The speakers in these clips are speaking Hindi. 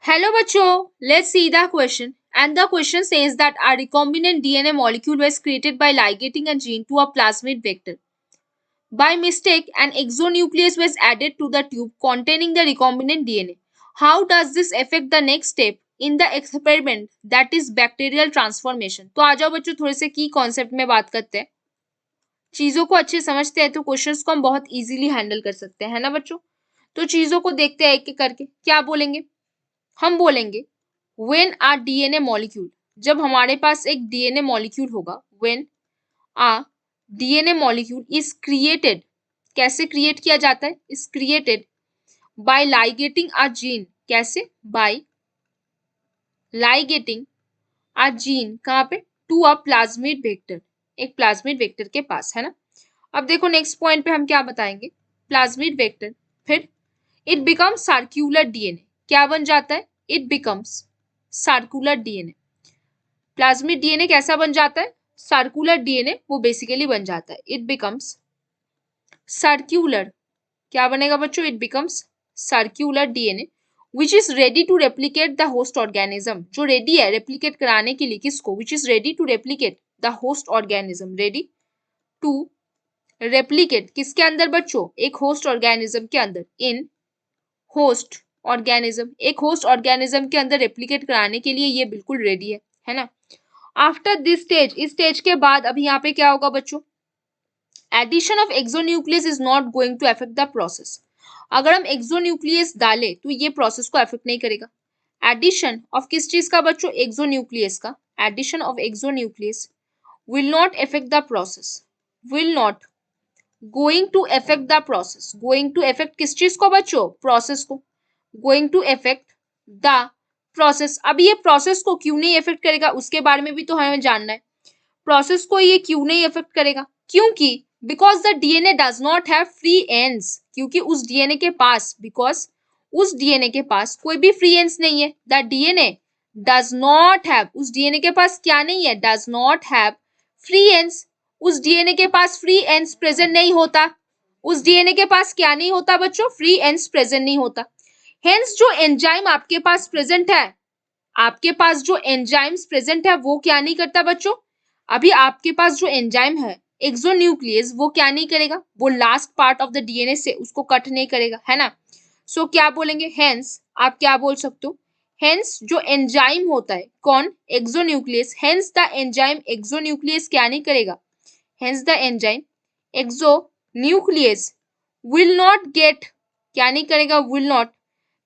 Hello बच्चों, let's see the question. And the question says that a recombinant DNA molecule was created by ligating a gene to a plasmid vector. By mistake, an exonuclease was added to the tube containing the recombinant DNA. How does this affect the next step in the experiment, that is bacterial transformation? तो आ जाओ बच्चों, थोड़े से की कॉन्सेप्ट में बात करते हैं. चीजों को अच्छे समझते हैं तो क्वेश्चंस को हम बहुत इजीली हैंडल कर सकते हैं, है ना बच्चों? तो चीजों को देखते हैं एक एक करके. क्या बोलेंगे? हम बोलेंगे when a DNA molecule, जब हमारे पास एक DNA molecule होगा, when a DNA molecule is created, कैसे क्रिएट किया जाता है? is created by ligating a gene, कैसे? by ligating a gene, कहाँ पे? to a plasmid vector, एक प्लाज्मिड वेक्टर के पास, है ना? अब देखो नेक्स्ट पॉइंट पे हम क्या बताएंगे. प्लाज्मिड वेक्टर, फिर इट बिकम सर्क्यूलर डीएनए, क्या बन जाता है? It becomes circular DNA. Plasmid DNA कैसा बन जाता है? सर्कुलर डीएनए वो बेसिकली बन जाता है. इट बिकम्स सर्क्यूलर, क्या बनेगा बच्चों? It becomes circular DNA which is ready to replicate the host organism, जो रेडी है रेप्लिकेट कराने के लिए. किसको? Which is ready to replicate the host organism, ready to replicate किसके अंदर बच्चों? एक होस्ट ऑर्गेनिज्म के अंदर. इन होस्ट ऑर्गेनिज्म, एक होस्ट ऑर्गेनिज्म के अंदर रेप्लिकेट कराने के लिए ये बिल्कुल रेडी है ना? आफ्टर दिस स्टेज, इस स्टेज के बाद अभी यहाँ पे क्या होगा बच्चों? Addition of exonuclease is not going to affect the process. अगर हम एक्सोन्यूक्लियस डाले तो ये प्रोसेस को अफेक्ट नहीं करेगा. एडिशन ऑफ किस चीज का बच्चों? एक्सोन्यूक्लियस का. Addition of exonuclease will not affect the process, will not going to affect the process. Going to affect किस चीज को बच्चों? प्रोसेस को. Going to affect the process. अब ये प्रोसेस को क्यों नहीं अफेक्ट करेगा उसके बारे में भी तो हमें जानना है. प्रोसेस को ये क्यों नहीं अफेक्ट करेगा? क्योंकि because the DNA does not have free ends, क्योंकि उस डीएनए के पास, बिकॉज उस डीएनए के पास कोई भी फ्री एंड्स नहीं है. The DNA does not have, उस डीएनए के पास क्या नहीं है? Does not have free ends. उस डीएनए के पास फ्री एंड्स प्रेजेंट नहीं होता. उस डीएनए के पास क्या नहीं होता बच्चों? फ्री एंड्स प्रेजेंट नहीं होता. हेंस जो एंजाइम आपके पास प्रेजेंट है, आपके पास जो एंजाइम्स प्रेजेंट है वो क्या नहीं करता बच्चों? अभी आपके पास जो एंजाइम है एक्सोन्यूक्लियस, वो क्या नहीं करेगा? वो last part of the DNA से उसको कट नहीं करेगा, है ना? सो क्या बोलेंगे? हेंस आप क्या बोल सकते हो? हेंस जो एंजाइम होता है, कौन? Exonuclease. Hence the enzyme exonuclease क्या नहीं करेगा? Hence the enzyme exonuclease will not get, क्या नहीं करेगा? Will not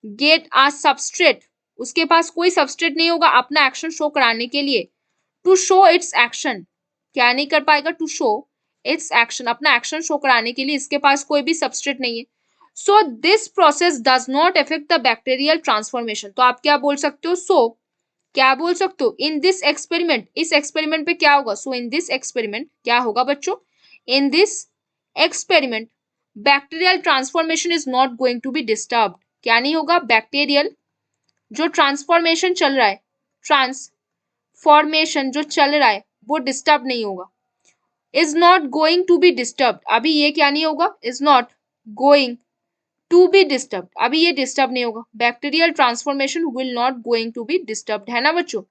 get a substrate, उसके पास कोई सबस्ट्रेट नहीं होगा अपना एक्शन शो कराने के लिए. टू शो इट्स एक्शन, क्या नहीं कर पाएगा? टू शो इट्स एक्शन, अपना एक्शन शो कराने के लिए इसके पास कोई भी सबस्ट्रेट नहीं है. So this process does not affect the bacterial transformation. तो आप क्या बोल सकते हो? सो क्या बोल सकते हो? इन दिस एक्सपेरिमेंट, इस एक्सपेरिमेंट पे क्या होगा? सो इन दिस एक्सपेरिमेंट क्या होगा बच्चों? In this experiment bacterial transformation is not going to be disturbed. क्या नहीं होगा? बैक्टीरियल जो ट्रांसफॉर्मेशन चल रहा है, ट्रांसफॉर्मेशन जो चल रहा है वो डिस्टर्ब नहीं होगा. Is not going to be disturb, अभी ये क्या नहीं होगा? Is not going to be disturb, अभी ये डिस्टर्ब नहीं होगा. Bacterial transformation will not going to be disturb, है ना बच्चों?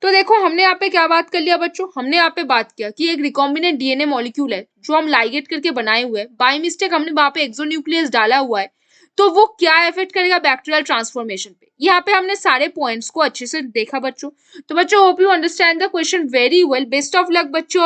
तो देखो हमने यहाँ पे क्या बात कर लिया बच्चों? हमने यहाँ पे बात किया कि एक रिकॉम्बिनेंट डीएनए मॉलिक्यूल है जो हम लाइगेट करके बनाए हुए हैं. बाय मिस्टेक हमने वहां पे एक्सोन्यूक्लियस डाला हुआ है, तो वो क्या इफेक्ट करेगा? बैक्टीरियल ट्रांसफॉर्मेशन पे. यहाँ पे हमने सारे पॉइंट्स को अच्छे से देखा बच्चों. तो बच्चों hope you understand the question very well. Best of luck बच्चों.